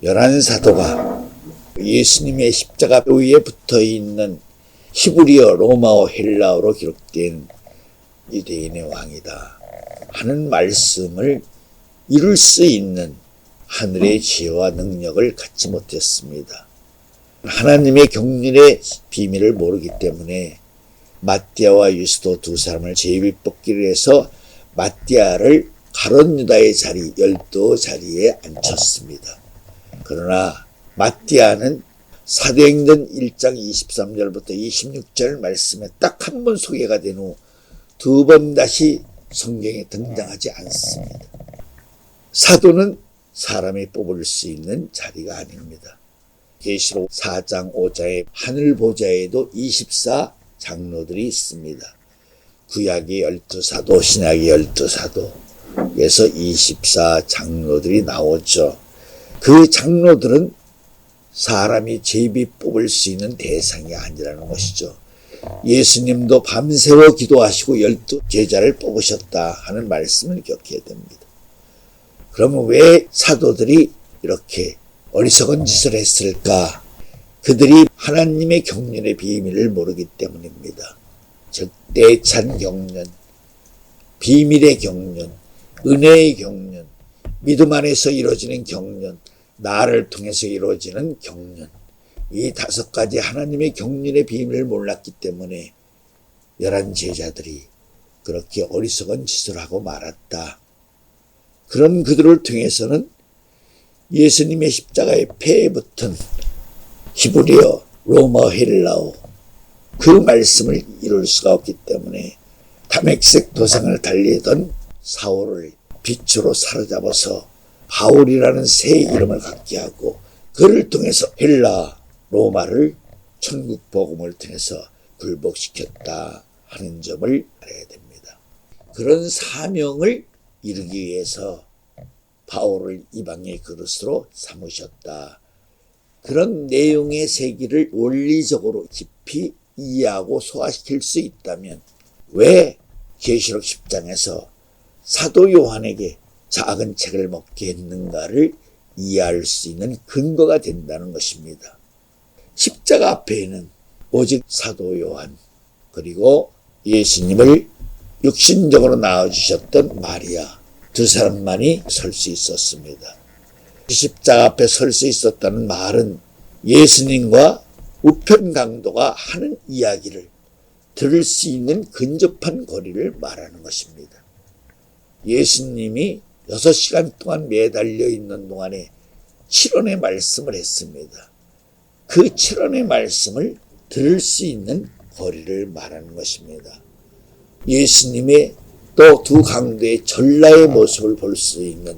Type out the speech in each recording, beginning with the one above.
열한 사도가 예수님의 십자가 위에 붙어있는 히브리어, 로마어, 헬라어로 기록된 유대인의 왕이다 하는 말씀을 이룰 수 있는 하늘의 지혜와 능력을 갖지 못했습니다. 하나님의 경륜의 비밀을 모르기 때문에 마띠아와 유스도 두 사람을 제비 뽑기를 해서 마띠아를 가룟 유다의 자리, 열두 자리에 앉혔습니다. 그러나 마띠아는 사도행전 1장 23절부터 26절 말씀에 딱 한 번 소개가 된 후 두 번 다시 성경에 등장하지 않습니다. 사도는 사람이 뽑을 수 있는 자리가 아닙니다. 계시록 4장 5장의 하늘 보좌에도 24 장로들이 있습니다. 구약의 12사도, 신약의 12사도, 그래서 24 장로들이 나오죠. 그 장로들은 사람이 제비 뽑을 수 있는 대상이 아니라는 것이죠. 예수님도 밤새워 기도하시고 12 제자를 뽑으셨다 하는 말씀을 기억해야 됩니다. 그러면 왜 사도들이 이렇게 어리석은 짓을 했을까? 그들이 하나님의 경륜의 비밀을 모르기 때문입니다. 즉 내찬 경륜, 비밀의 경륜, 은혜의 경륜, 믿음 안에서 이루어지는 경륜, 나를 통해서 이루어지는 경륜, 이 5가지 하나님의 경륜의 비밀을 몰랐기 때문에 11 제자들이 그렇게 어리석은 짓을 하고 말았다. 그런 그들을 통해서는 예수님의 십자가의 폐에 붙은 히브리어, 로마, 헬라어 그 말씀을 이룰 수가 없기 때문에 다메섹 도상을 달리던 사울을 빛으로 사로잡아서 바울이라는 새 이름을 갖게 하고 그를 통해서 헬라, 로마를 천국 복음을 통해서 굴복시켰다 하는 점을 알아야 됩니다. 그런 사명을 이루기 위해서 바울을 이방의 그릇으로 삼으셨다. 그런 내용의 세계를 원리적으로 깊이 이해하고 소화시킬 수 있다면 왜 계시록 10장에서 사도 요한에게 작은 책을 먹게 했는가를 이해할 수 있는 근거가 된다는 것입니다. 십자가 앞에는 오직 사도 요한 그리고 예수님을 육신적으로 낳아주셨던 마리아 두 사람만이 설 수 있었습니다. 십자가 앞에 설 수 있었다는 말은 예수님과 우편 강도가 하는 이야기를 들을 수 있는 근접한 거리를 말하는 것입니다. 예수님이 6시간 동안 매달려 있는 동안에 7원의 말씀을 했습니다. 그 7원의 말씀을 들을 수 있는 거리를 말하는 것입니다. 예수님의 또 두 강도의 전라의 모습을 볼 수 있는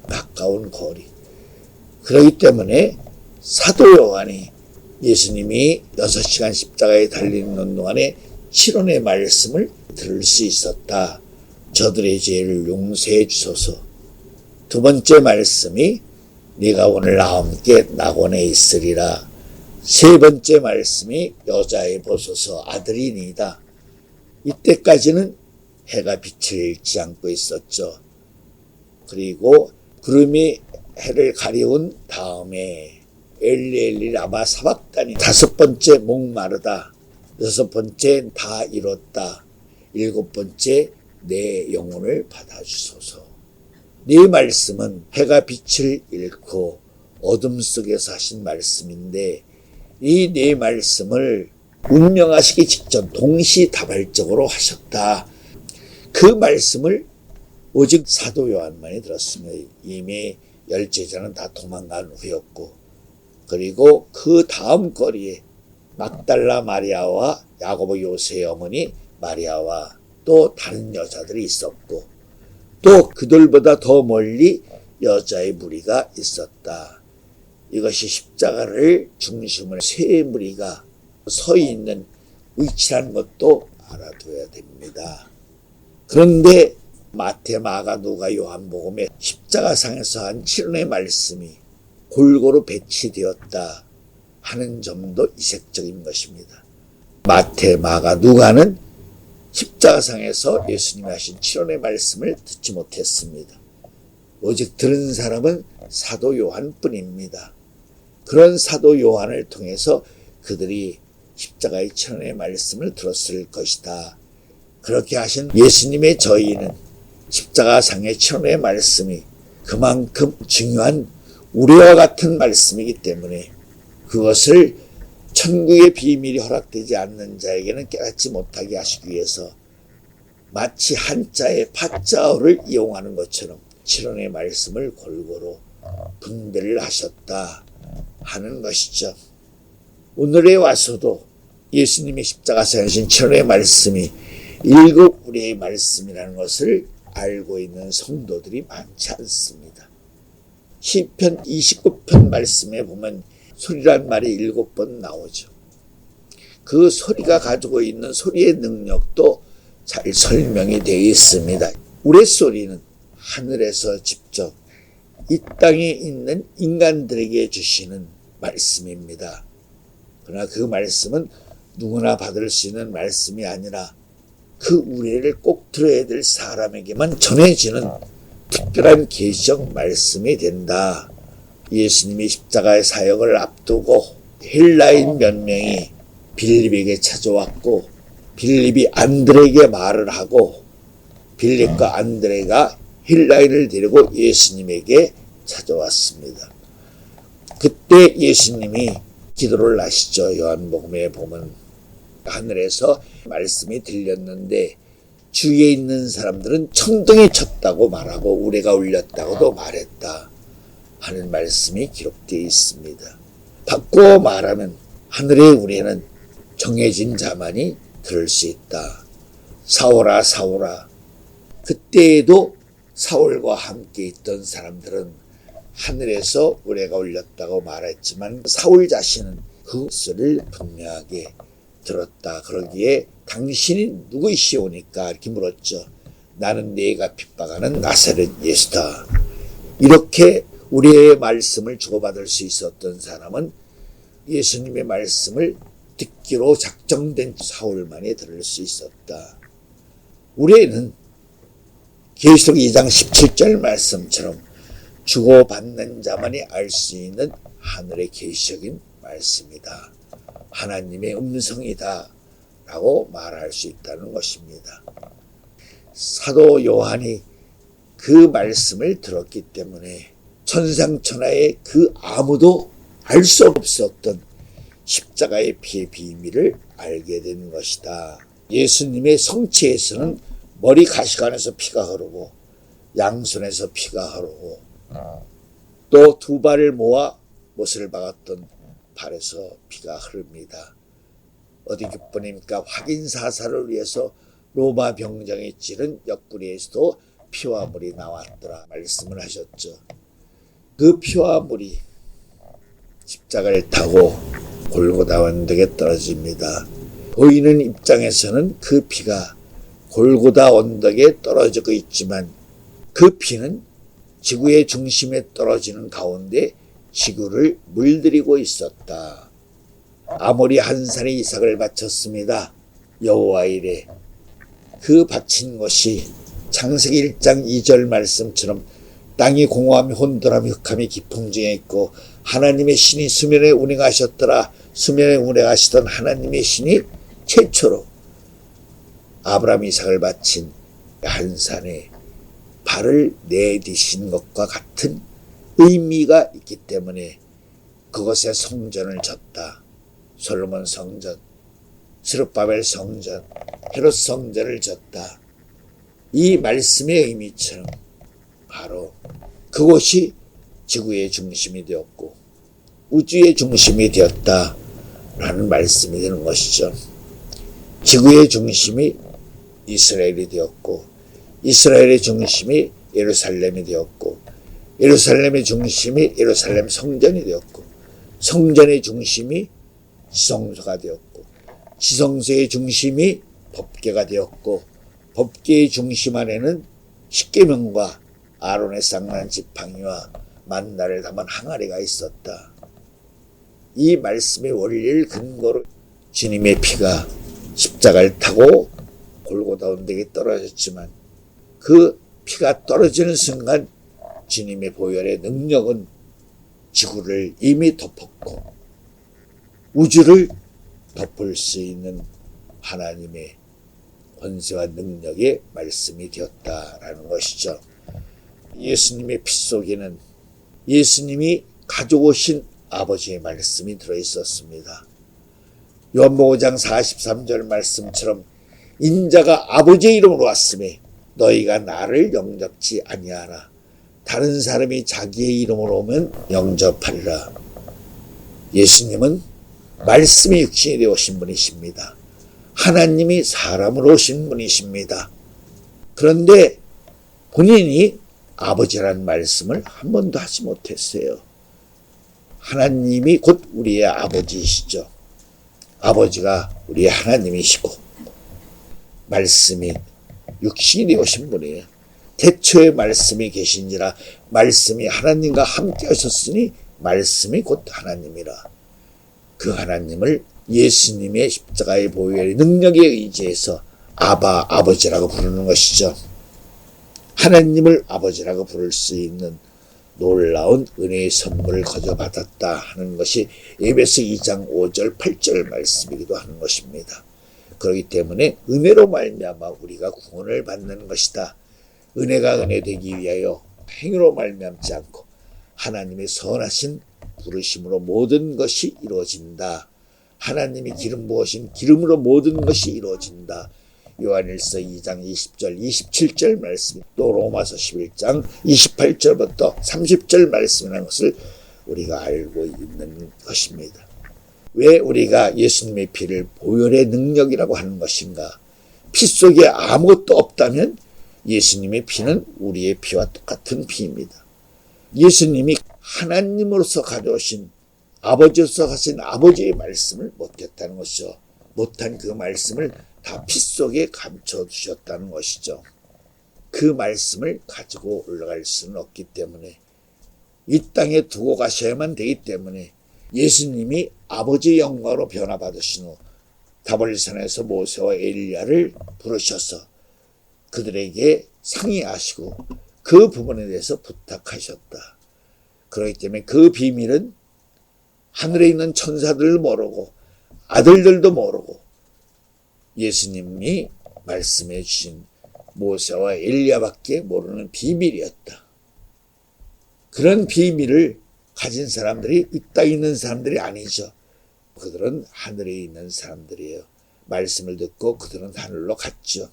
가까운 거리. 그렇기 때문에 사도 요한이 예수님이 6시간 십자가에 달리는 동안에 7원의 말씀을 들을 수 있었다. 저들의 죄를 용서해 주소서. 두 번째 말씀이 네가 오늘 나와 함께 낙원에 있으리라. 세 번째 말씀이 여자의 보소서 아들이니이다. 이때까지는 해가 빛을 잃지 않고 있었죠. 그리고 구름이 해를 가려운 다음에 엘리 라마 사박다니 5번째 목마르다. 6번째 다 이뤘다. 7번째 내 영혼을 받아주소서. 네 말씀은 해가 빛을 잃고 어둠 속에서 하신 말씀인데 이 네 말씀을 운명하시기 직전 동시다발적으로 하셨다. 그 말씀을 오직 사도 요한만이 들었으며 이미 10제자는 다 도망간 후였고 그리고 그 다음 거리에 막달라 마리아와 야고보 요새의 어머니 마리아와 또 다른 여자들이 있었고 또 그들보다 더 멀리 여자의 무리가 있었다. 이것이 십자가를 중심으로 세 무리가 서 있는 위치라는 것도 알아둬야 됩니다. 그런데 마태, 마가, 누가, 요한복음에 십자가상에서 한 7원의 말씀이 골고루 배치되었다 하는 점도 이색적인 것입니다. 마태, 마가, 누가는 십자가상에서 예수님이 하신 7원의 말씀을 듣지 못했습니다. 오직 들은 사람은 사도 요한뿐입니다. 그런 사도 요한을 통해서 그들이 십자가의 천의 말씀을 들었을 것이다. 그렇게 하신 예수님의 저희는 십자가상의 천의 말씀이 그만큼 중요한 우리와 같은 말씀이기 때문에 그것을 천국의 비밀이 허락되지 않는 자에게는 깨닫지 못하게 하시기 위해서 마치 한자의 파자어를 이용하는 것처럼 칠언의 말씀을 골고루 분별을 하셨다 하는 것이죠. 오늘에 와서도 예수님의 십자가에서 하신 칠언의 말씀이 일곱 우리의 말씀이라는 것을 알고 있는 성도들이 많지 않습니다. 시편 29편 말씀에 보면 소리란 말이 7번 나오죠. 그 소리가 가지고 있는 소리의 능력도 잘 설명이 되어 있습니다. 우레소리는 하늘에서 직접 이 땅에 있는 인간들에게 주시는 말씀입니다. 그러나 그 말씀은 누구나 받을 수 있는 말씀이 아니라 그 우레를 꼭 들어야 될 사람에게만 전해지는 특별한 계시적 말씀이 된다. 예수님이 십자가의 사역을 앞두고 헬라인 몇 명이 빌립에게 찾아왔고 빌립이 안드레에게 말을 하고 빌립과 안드레가 헬라인을 데리고 예수님에게 찾아왔습니다. 그때 예수님이 기도를 하시죠. 요한복음에 보면 하늘에서 말씀이 들렸는데 주위에 있는 사람들은 천둥이 쳤다고 말하고 우레가 울렸다고도 말했다 하는 말씀이 기록되어 있습니다. 바꾸어 말하면 하늘의 우레는 정해진 자만이 들을 수 있다. 사울아 사울아. 그때에도 사울과 함께 있던 사람들은 하늘에서 우레가 울렸다고 말했지만 사울 자신은 그 소리를 분명하게 들었다. 그러기에 당신이 누구이시오니까 이렇게 물었죠. 나는 네가 핍박하는 나사렛 예수다. 이렇게 우리의 말씀을 주고받을 수 있었던 사람은 예수님의 말씀을 듣기로 작정된 사울만이 들을 수 있었다. 우리는 계시록 2장 17절 말씀처럼 주고받는 자만이 알 수 있는 하늘의 계시적인 말씀이다. 하나님의 음성이다 라고 말할 수 있다는 것입니다. 사도 요한이 그 말씀을 들었기 때문에 천상천하에 그 아무도 알 수 없었던 십자가의 피의 비밀을 알게 된 것이다. 예수님의 성체에서는 머리 가시관에서 피가 흐르고 양손에서 피가 흐르고 또 두 발을 모아 못을 박았던 발에서 피가 흐릅니다. 어디 기뿐입니까? 확인사살을 위해서 로마 병정이 찌른 옆구리에서도 피와 물이 나왔더라 말씀을 하셨죠. 그 피와 물이 십자가를 타고 골고다 언덕에 떨어집니다. 보이는 입장에서는 그 피가 골고다 언덕에 떨어지고 있지만 그 피는 지구의 중심에 떨어지는 가운데 지구를 물들이고 있었다. 아모리 한 살의 이삭을 바쳤습니다. 여호와 이레. 그 바친 것이 창세기 1장 2절 말씀처럼 땅이 공허함이 혼돈함이 흑함이 깊음 중에 있고 하나님의 신이 수면에 운행하셨더라. 수면에 운행하시던 하나님의 신이 최초로 아브라함 이삭을 바친 한 산에 발을 내디신 것과 같은 의미가 있기 때문에 그것에 성전을 졌다. 솔로몬 성전, 스룹바벨 성전, 헤롯 성전을 졌다. 이 말씀의 의미처럼 바로 그곳이 지구의 중심이 되었고 우주의 중심이 되었다라는 말씀이 되는 것이죠. 지구의 중심이 이스라엘이 되었고 이스라엘의 중심이 예루살렘이 되었고 예루살렘의 중심이 예루살렘 성전이 되었고 성전의 중심이 지성소가 되었고 지성소의 중심이 법궤가 되었고 법궤의 중심 안에는 십계명과 아론의 쌍난 지팡이와 만나를 담은 항아리가 있었다. 이 말씀의 원리를 근거로 주님의 피가 십자가를 타고 골고다 언덕에 떨어졌지만 그 피가 떨어지는 순간 주님의 보혈의 능력은 지구를 이미 덮었고 우주를 덮을 수 있는 하나님의 권세와 능력의 말씀이 되었다라는 것이죠. 예수님의 피 속에는 예수님이 가져오신 아버지의 말씀이 들어있었습니다. 요한복음 5장 43절 말씀처럼 인자가 아버지의 이름으로 왔음에 너희가 나를 영접지 아니하라. 다른 사람이 자기의 이름으로 오면 영접하리라. 예수님은 말씀이 육신이 되어 오신 분이십니다. 하나님이 사람으로 오신 분이십니다. 그런데 본인이 아버지라는 말씀을 한 번도 하지 못했어요. 하나님이 곧 우리의 아버지이시죠. 아버지가 우리의 하나님이시고 말씀이 육신이 되어 오신 분이에요. 태초에 말씀이 계신지라 말씀이 하나님과 함께 하셨으니 말씀이 곧 하나님이라. 그 하나님을 예수님의 십자가의 보혈의 능력에 의지해서 아바 아버지라고 부르는 것이죠. 하나님을 아버지라고 부를 수 있는 놀라운 은혜의 선물을 거저받았다 하는 것이 에베소 2장 5절 8절 말씀이기도 하는 것입니다. 그렇기 때문에 은혜로 말미암아 우리가 구원을 받는 것이다. 은혜가 은혜 되기 위하여 행위로 말미암지 않고 하나님의 선하신 부르심으로 모든 것이 이루어진다. 하나님이 기름 부으신 기름으로 모든 것이 이루어진다. 요한일서 2장 20절 27절 말씀, 또 로마서 11장 28절부터 30절 말씀이라는 것을 우리가 알고 있는 것입니다. 왜 우리가 예수님의 피를 보혈의 능력이라고 하는 것인가? 피 속에 아무것도 없다면 예수님의 피는 우리의 피와 똑같은 피입니다. 예수님이 하나님으로서 가져오신 아버지로서 가신 아버지의 말씀을 못했다는 것이죠. 못한 그 말씀을 다 피 속에 감춰두셨다는 것이죠. 그 말씀을 가지고 올라갈 수는 없기 때문에 이 땅에 두고 가셔야만 되기 때문에 예수님이 아버지의 영광으로 변화받으신 후 다볼리산에서 모세와 엘리야를 부르셔서 그들에게 상의하시고 그 부분에 대해서 부탁하셨다. 그렇기 때문에 그 비밀은 하늘에 있는 천사들도 모르고 아들들도 모르고 예수님이 말씀해 주신 모세와 엘리야밖에 모르는 비밀이었다. 그런 비밀을 가진 사람들이 이 땅에 있는 사람들이 아니죠. 그들은 하늘에 있는 사람들이에요. 말씀을 듣고 그들은 하늘로 갔죠.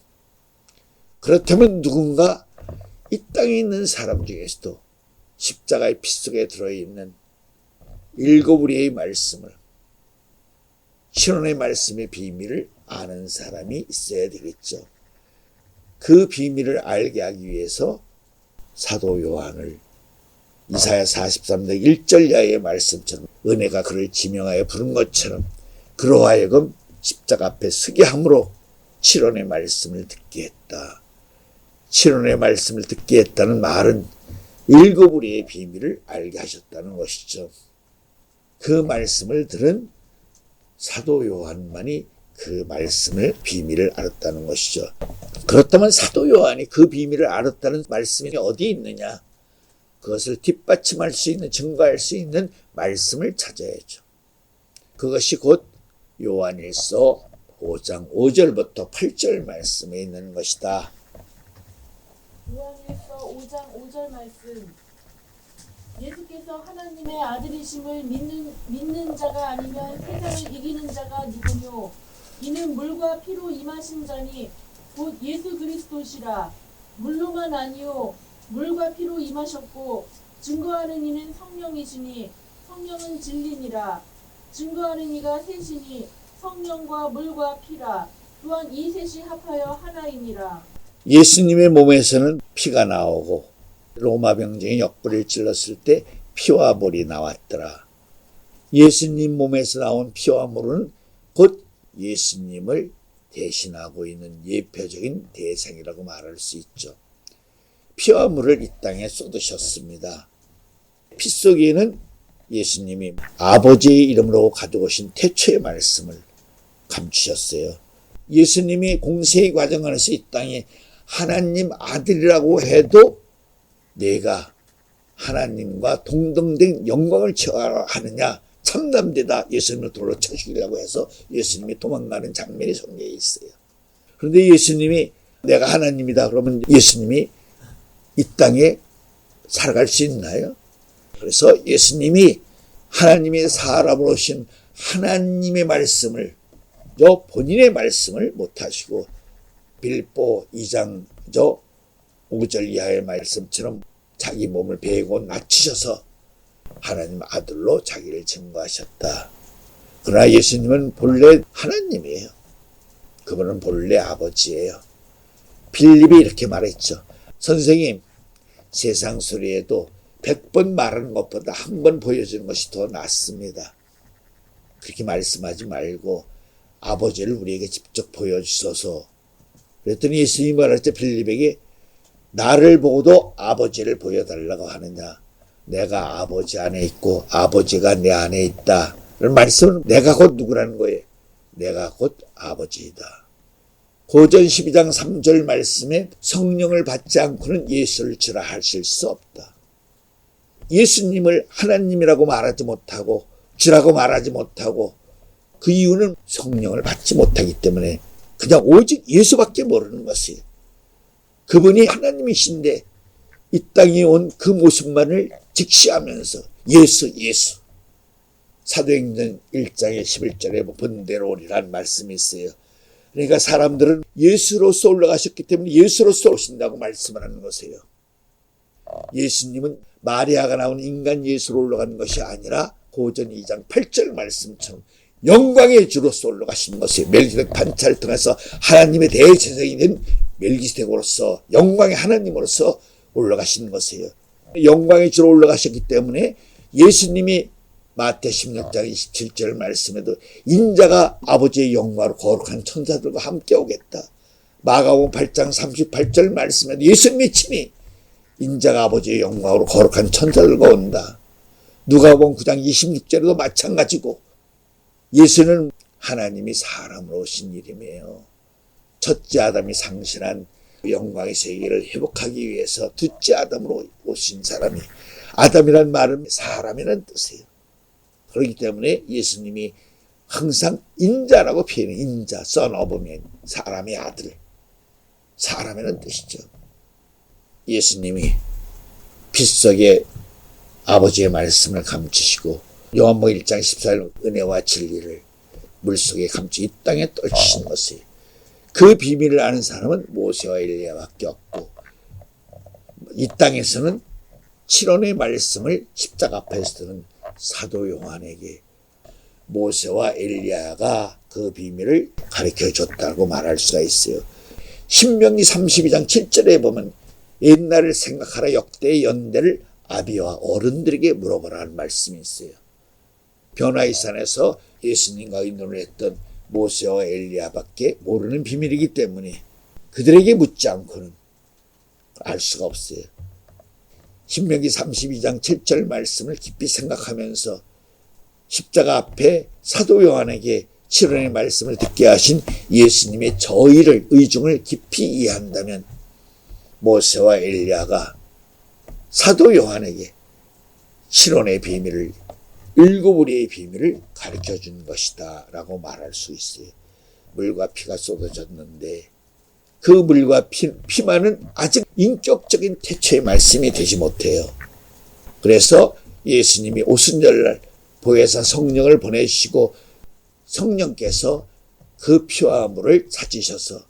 그렇다면 누군가 이 땅에 있는 사람 중에서도 십자가의 피 속에 들어있는 일곱 우리의 말씀을, 신원의 말씀의 비밀을 아는 사람이 있어야 되겠죠. 그 비밀을 알게 하기 위해서 사도 요한을 이사야 43장 1절 이하의 말씀처럼 은혜가 그를 지명하여 부른 것처럼 그로 하여금 십자가 앞에 서게 함으로 7원의 말씀을 듣게 했다. 7원의 말씀을 듣게 했다는 말은 일곱 우리의 비밀을 알게 하셨다는 것이죠. 그 말씀을 들은 사도 요한만이 그 말씀을 비밀을 알았다는 것이죠. 그렇다면 사도 요한이 그 비밀을 알았다는 말씀이 어디 있느냐? 그것을 뒷받침할 수 있는, 증거할 수 있는 말씀을 찾아야죠. 그것이 곧 요한일서 5장 5절부터 8절 말씀에 있는 것이다. 요한일서 5장 5절 말씀. 예수께서 하나님의 아들이심을 믿는 자가 아니면 세상을 이기는 자가 누구뇨? 이는 물과 피로 임하신 자니 곧 예수 그리스도시라. 물로만 아니요 물과 피로 임하셨고 증거하는 이는 성령이시니 성령은 진리니라. 증거하는 이가 셋이니 성령과 물과 피라. 또한 이 셋이 합하여 하나이니라. 예수님의 몸에서는 피가 나오고 로마 병정이 옆구리를 찔렀을 때 피와 물이 나왔더라. 예수님 몸에서 나온 피와 물은 곧 예수님을 대신하고 있는 예표적인 대상이라고 말할 수 있죠. 피와 물을 이 땅에 쏟으셨습니다. 피 속에는 예수님이 아버지의 이름으로 가져오신 태초의 말씀을 감추셨어요. 예수님이 공생의 과정 안에서 이 땅에 하나님 아들이라고 해도 내가 하나님과 동등된 영광을 취하느냐, 참남되다. 예수님을 돌로 쳐죽이려고 해서 예수님이 도망가는 장면이 성경에 있어요. 그런데 예수님이 내가 하나님이다 그러면 예수님이 이 땅에 살아갈 수 있나요? 그래서 예수님이 하나님의 사람으로 오신 하나님의 말씀을, 본인의 말씀을 못하시고 빌립보 2장 5절 이하의 말씀처럼 자기 몸을 베고 낮추셔서 하나님 아들로 자기를 증거하셨다. 그러나 예수님은 본래 하나님이에요. 그분은 본래 아버지예요. 빌립이 이렇게 말했죠. 선생님, 세상 소리에도 100번 말하는 것보다 한 번 보여주는 것이 더 낫습니다. 그렇게 말씀하지 말고 아버지를 우리에게 직접 보여주소서. 그랬더니 예수님이 말했죠. 빌립에게 나를 보고도 아버지를 보여달라고 하느냐. 내가 아버지 안에 있고 아버지가 내 안에 있다. 이런 말씀은 내가 곧 누구라는 거예요. 내가 곧 아버지이다. 고전 12장 3절 말씀에 성령을 받지 않고는 예수를 주라 하실 수 없다. 예수님을 하나님이라고 말하지 못하고 주라고 말하지 못하고 그 이유는 성령을 받지 못하기 때문에 그냥 오직 예수밖에 모르는 것이에요. 그분이 하나님이신데 이 땅에 온 그 모습만을 직시하면서 예수 사도행전 1장의 11절에 본대로 오리라는 말씀이 있어요. 그러니까 사람들은 예수로서 올라가셨기 때문에 예수로서 오신다고 말씀을 하는 것이에요. 예수님은 마리아가 나온 인간 예수로 올라가는 것이 아니라 고전 2장 8절 말씀처럼 영광의 주로서 올라가신 것이에요. 멜기세덱 반차를 통해서 하나님의 대제사장이 된 멜기세덱으로서 영광의 하나님으로서 올라가신 것이에요. 영광의 주로 올라가셨기 때문에 예수님이 마태 16장 27절 말씀에도 인자가 아버지의 영광으로 거룩한 천사들과 함께 오겠다. 마가복음 8장 38절 말씀에도 예수님이 친히 인자가 아버지의 영광으로 거룩한 천사들과 온다. 누가복음 9장 26절에도 마찬가지고 예수는 하나님이 사람으로 오신 이름이에요. 첫째 아담이 상실한 영광의 세계를 회복하기 위해서 둘째 아담으로 오신 사람이, 아담이란 말은 사람이라는 뜻이에요. 그렇기 때문에 예수님이 항상 인자라고 표현해요. 인자, son of man, 사람의 아들, 사람이라는 뜻이죠. 예수님이 빗속에 아버지의 말씀을 감추시고 요한복음 1장 14절 은혜와 진리를 물속에 감추 이 땅에 떨치신 것이에요. 그 비밀을 아는 사람은 모세와 엘리야밖에 없고 이 땅에서는 7원의 말씀을 십자가 앞에서 듣는 사도 요한에게 모세와 엘리야가 그 비밀을 가르쳐줬다고 말할 수가 있어요. 신명기 32장 7절에 보면 옛날을 생각하라 역대의 연대를 아비와 어른들에게 물어보라는 말씀이 있어요. 변화의 산에서 예수님과 의논을 했던 모세와 엘리야밖에 모르는 비밀이기 때문에 그들에게 묻지 않고는 알 수가 없어요. 신명기 32장 7절 말씀을 깊이 생각하면서 십자가 앞에 사도 요한에게 7원의 말씀을 듣게 하신 예수님의 저의를, 의중을 깊이 이해한다면 모세와 엘리야가 사도 요한에게 7원의 비밀을, 7우리의 비밀을 가르쳐준 것이다 라고 말할 수 있어요. 물과 피가 쏟아졌는데 그 물과 피만은 아직 인격적인 태초의 말씀이 되지 못해요. 그래서 예수님이 오순절날 보혜사 성령을 보내시고 성령께서 그 피와 물을 찾으셔서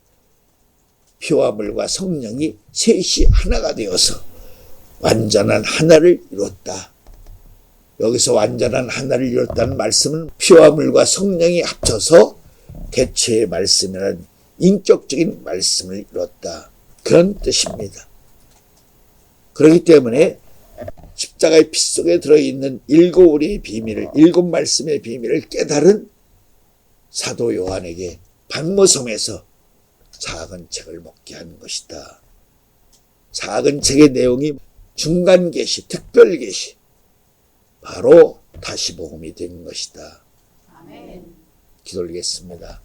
피와 물과 성령이 셋이 하나가 되어서 완전한 하나를 이뤘다. 여기서 완전한 하나를 이뤘다는 말씀은 피와 물과 성령이 합쳐서 대체의 말씀이라는 인격적인 말씀을 이뤘다. 그런 뜻입니다. 그렇기 때문에 십자가의 피 속에 들어있는 7우리의 비밀을, 7말씀의 비밀을 깨달은 사도 요한에게 반모섬에서 작은 책을 먹게 한 것이다. 작은 책의 내용이 중간 계시, 특별 계시, 바로 다시 복음이 된 것이다. 아멘. 기도하겠습니다.